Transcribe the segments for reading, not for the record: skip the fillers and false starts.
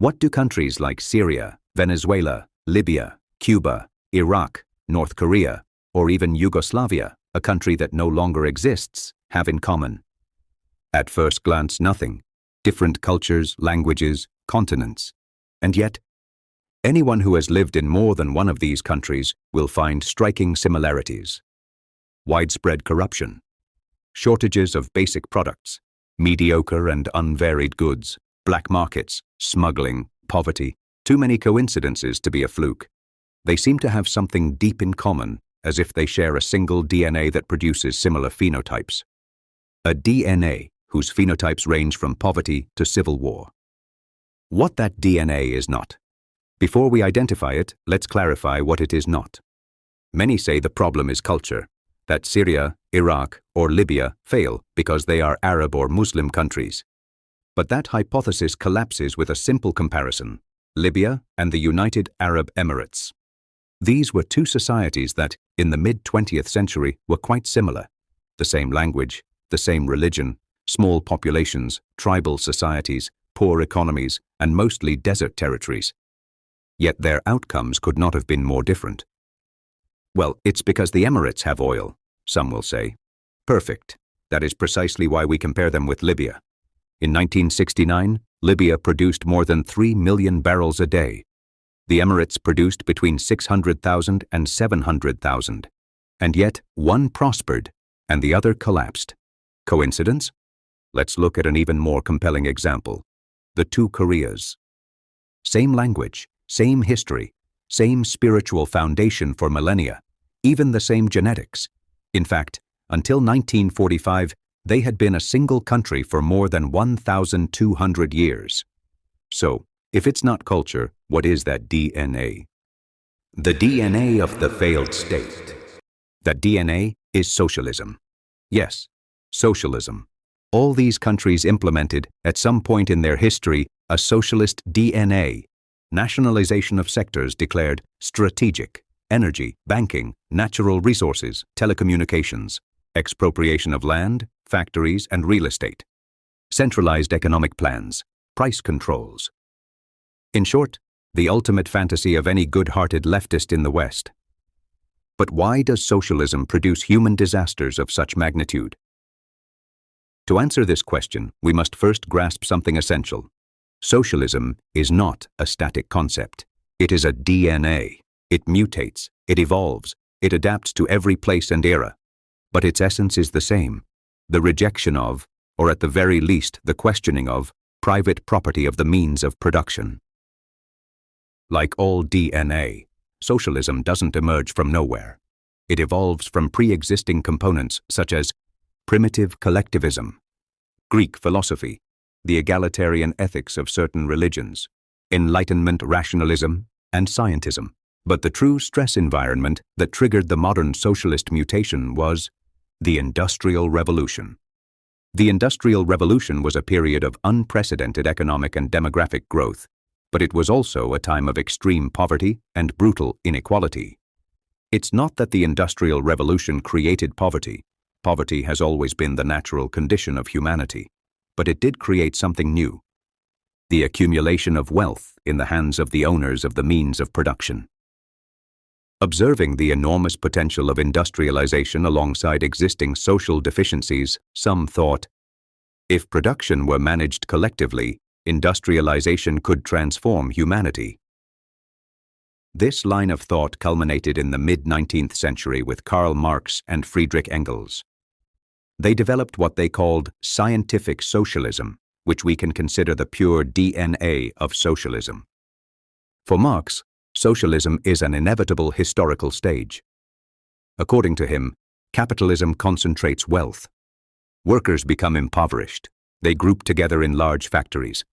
What do countries like Syria, Venezuela, Libya, Cuba, Iraq, North Korea, or even Yugoslavia, a country that no longer exists, have in common? At first glance, nothing. Different cultures, languages, continents. And yet, anyone who has lived in more than one of these countries will find striking similarities. Widespread corruption, shortages of basic products, mediocre and unvaried goods, black markets, smuggling, poverty, too many coincidences to be a fluke. They seem to have something deep in common, as if they share a single DNA that produces similar phenotypes. A DNA whose phenotypes range from poverty to civil war. What that DNA is not. Before we identify it, let's clarify what it is not. Many say the problem is culture, that Syria, Iraq, or Libya fail because they are Arab or Muslim countries. But that hypothesis collapses with a simple comparison: Libya and the United Arab Emirates. These were two societies that, in the mid-20th century, were quite similar. The same language, the same religion, small populations, tribal societies, poor economies, and mostly desert territories. Yet their outcomes could not have been more different. Well, it's because the Emirates have oil, some will say. Perfect. That is precisely why we compare them with Libya. In 1969, Libya produced more than 3 million barrels a day. The Emirates produced between 600,000 and 700,000. And yet, one prospered and the other collapsed. Coincidence? Let's look at an even more compelling example. The two Koreas. Same language, same history, same spiritual foundation for millennia, even the same genetics. In fact, until 1945, they had been a single country for more than 1,200 years. So, if it's not culture, what is that DNA? The DNA of the failed state. That DNA is socialism. Yes, socialism. All these countries implemented, at some point in their history, a socialist DNA. Nationalization of sectors declared strategic, energy, banking, natural resources, telecommunications, expropriation of land, factories, and real estate, centralized economic plans, price controls. In short, the ultimate fantasy of any good-hearted leftist in the West. But why does socialism produce human disasters of such magnitude? To answer this question, we must first grasp something essential. Socialism is not a static concept. It is a DNA. It mutates, it evolves, it adapts to every place and era. But its essence is the same: the rejection of, or at the very least the questioning of, private property of the means of production. Like all DNA, socialism doesn't emerge from nowhere. It evolves from pre-existing components such as primitive collectivism, Greek philosophy, the egalitarian ethics of certain religions, Enlightenment rationalism, and scientism. But the true stress environment that triggered the modern socialist mutation was the Industrial Revolution. The Industrial Revolution was a period of unprecedented economic and demographic growth, but it was also a time of extreme poverty and brutal inequality. It's not that the Industrial Revolution created poverty. Poverty has always been the natural condition of humanity, but it did create something new: the accumulation of wealth in the hands of the owners of the means of production. Observing the enormous potential of industrialization alongside existing social deficiencies, some thought, if production were managed collectively, industrialization could transform humanity. This line of thought culminated in the mid-19th century with Karl Marx and Friedrich Engels. They developed what they called scientific socialism, which we can consider the pure DNA of socialism. For Marx, socialism is an inevitable historical stage. According to him, capitalism concentrates wealth. Workers become impoverished. They group together in large factories.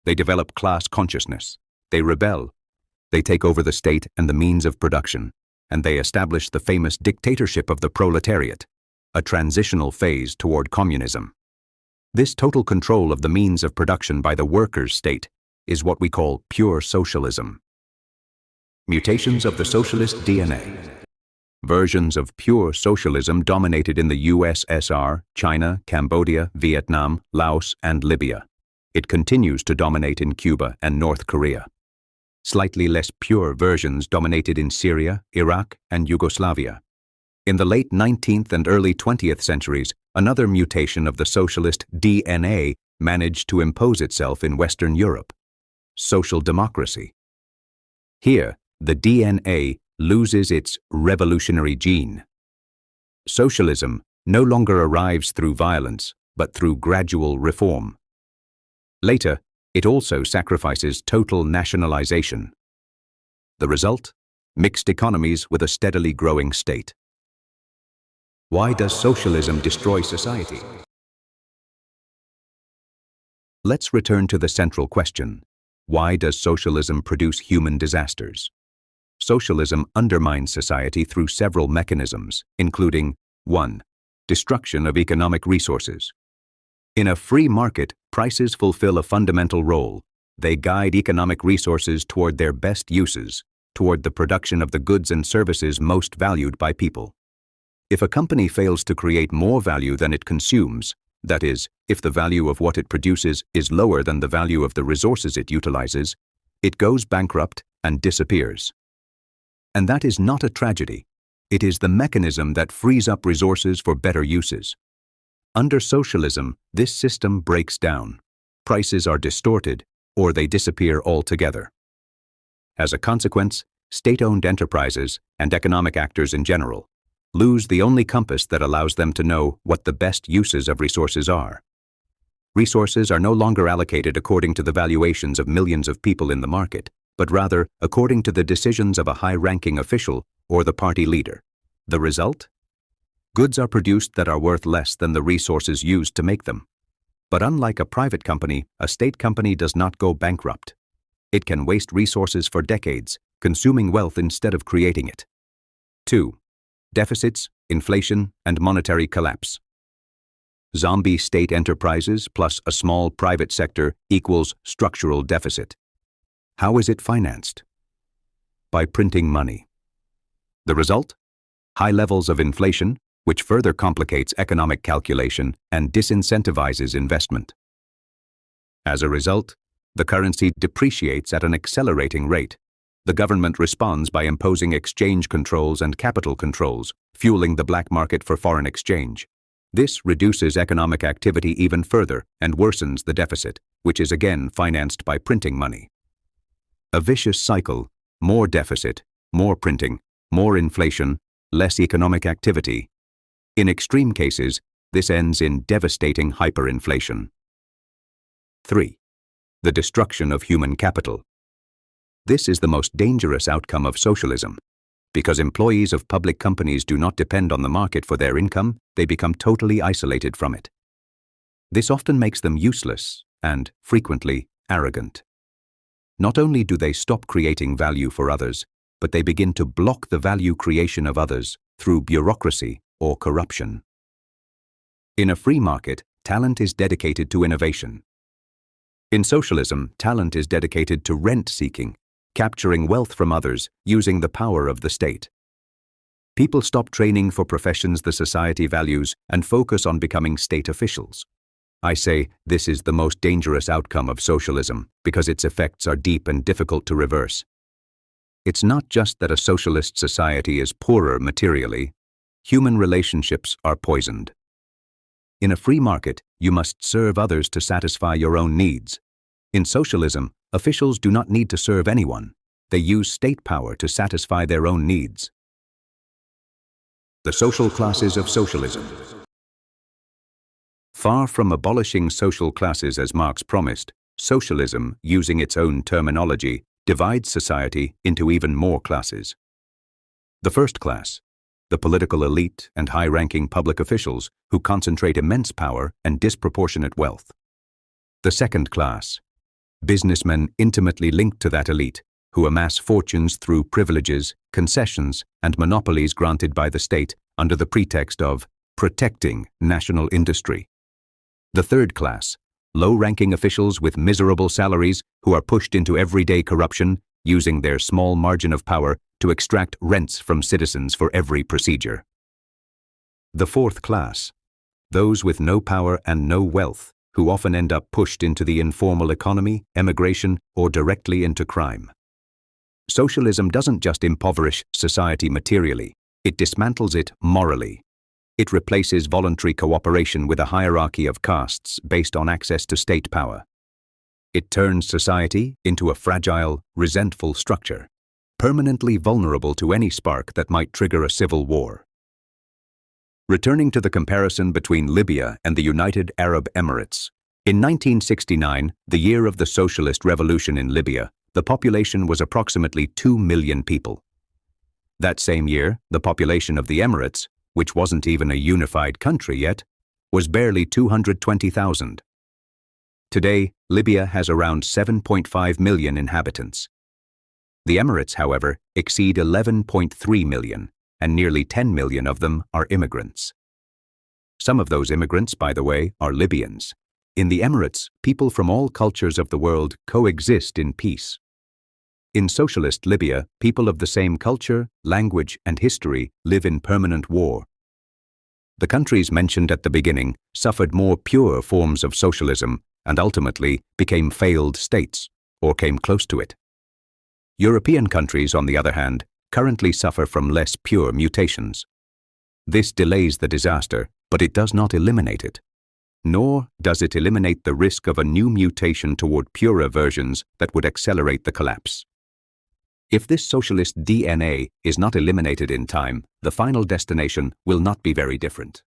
They develop class consciousness. They rebel. They take over the state and the means of production, and they establish the famous dictatorship of the proletariat, a transitional phase toward communism. This total control of the means of production by the workers' state is what we call pure socialism. Mutations of the socialist DNA. Versions of pure socialism dominated in the USSR, China, Cambodia, Vietnam, Laos, and Libya. it continues to dominate in Cuba and North Korea. Slightly less pure versions dominated in Syria, Iraq, and Yugoslavia. In the late 19th and early 20th centuries, another mutation of the socialist DNA managed to impose itself in Western Europe: social democracy. Here, the DNA loses its revolutionary gene. Socialism no longer arrives through violence, but through gradual reform. Later, it also sacrifices total nationalization. The result? Mixed economies with a steadily growing state. Why does socialism destroy society? Let's return to the central question. Why does socialism produce human disasters? Socialism undermines society through several mechanisms, including 1. Destruction of economic resources. In a free market, prices fulfill a fundamental role. They guide economic resources toward their best uses, toward the production of the goods and services most valued by people. If a company fails to create more value than it consumes, that is, if the value of what it produces is lower than the value of the resources it utilizes, it goes bankrupt and disappears. And that is not a tragedy. It is the mechanism that frees up resources for better uses. Under socialism, this system breaks down. Prices are distorted, or they disappear altogether. As a consequence, state-owned enterprises and economic actors in general lose the only compass that allows them to know what the best uses of resources are. Resources are no longer allocated according to the valuations of millions of people in the market, but rather according to the decisions of a high-ranking official or the party leader. The result? Goods are produced that are worth less than the resources used to make them. But unlike a private company, a state company does not go bankrupt. It can waste resources for decades, consuming wealth instead of creating it. 2. Deficits, inflation, and monetary collapse. Zombie state enterprises plus a small private sector equals structural deficit. How is it financed? By printing money. The result? High levels of inflation, which further complicates economic calculation and disincentivizes investment. As a result, the currency depreciates at an accelerating rate. The government responds by imposing exchange controls and capital controls, fueling the black market for foreign exchange. This reduces economic activity even further and worsens the deficit, which is again financed by printing money. A vicious cycle: more deficit, more printing, more inflation, less economic activity. In extreme cases, this ends in devastating hyperinflation. 3. The destruction of human capital. This is the most dangerous outcome of socialism. Because employees of public companies do not depend on the market for their income, they become totally isolated from it. This often makes them useless and, frequently, arrogant. Not only do they stop creating value for others, but they begin to block the value creation of others through bureaucracy or corruption. In a free market, talent is dedicated to innovation. In socialism, talent is dedicated to rent-seeking, capturing wealth from others using the power of the state. People stop training for professions the society values and focus on becoming state officials. I say this is the most dangerous outcome of socialism because its effects are deep and difficult to reverse. It's not just that a socialist society is poorer materially. Human relationships are poisoned. In a free market, you must serve others to satisfy your own needs. In socialism, officials do not need to serve anyone. They use state power to satisfy their own needs. The social classes of socialism. Far from abolishing social classes as Marx promised, socialism, using its own terminology, divides society into even more classes. The first class: the political elite and high-ranking public officials who concentrate immense power and disproportionate wealth. The second class: businessmen intimately linked to that elite, who amass fortunes through privileges, concessions, and monopolies granted by the state under the pretext of protecting national industry. The third class: low-ranking officials with miserable salaries who are pushed into everyday corruption, using their small margin of power to extract rents from citizens for every procedure. The fourth class: those with no power and no wealth, who often end up pushed into the informal economy, emigration, or directly into crime. Socialism doesn't just impoverish society materially, it dismantles it morally. It replaces voluntary cooperation with a hierarchy of castes based on access to state power. It turns society into a fragile, resentful structure, permanently vulnerable to any spark that might trigger a civil war. Returning to the comparison between Libya and the United Arab Emirates, in 1969, the year of the socialist revolution in Libya, the population was approximately 2 million people. That same year, the population of the Emirates, which wasn't even a unified country yet, was barely 220,000. Today, Libya has around 7.5 million inhabitants. The Emirates, however, exceed 11.3 million, and nearly 10 million of them are immigrants. Some of those immigrants, by the way, are Libyans. In the Emirates, people from all cultures of the world coexist in peace. In socialist Libya, people of the same culture, language, and history live in permanent war. The countries mentioned at the beginning suffered more pure forms of socialism and ultimately became failed states, or came close to it. European countries, on the other hand, currently suffer from less pure mutations. This delays the disaster, but it does not eliminate it. Nor does it eliminate the risk of a new mutation toward purer versions that would accelerate the collapse. If this socialist DNA is not eliminated in time, the final destination will not be very different.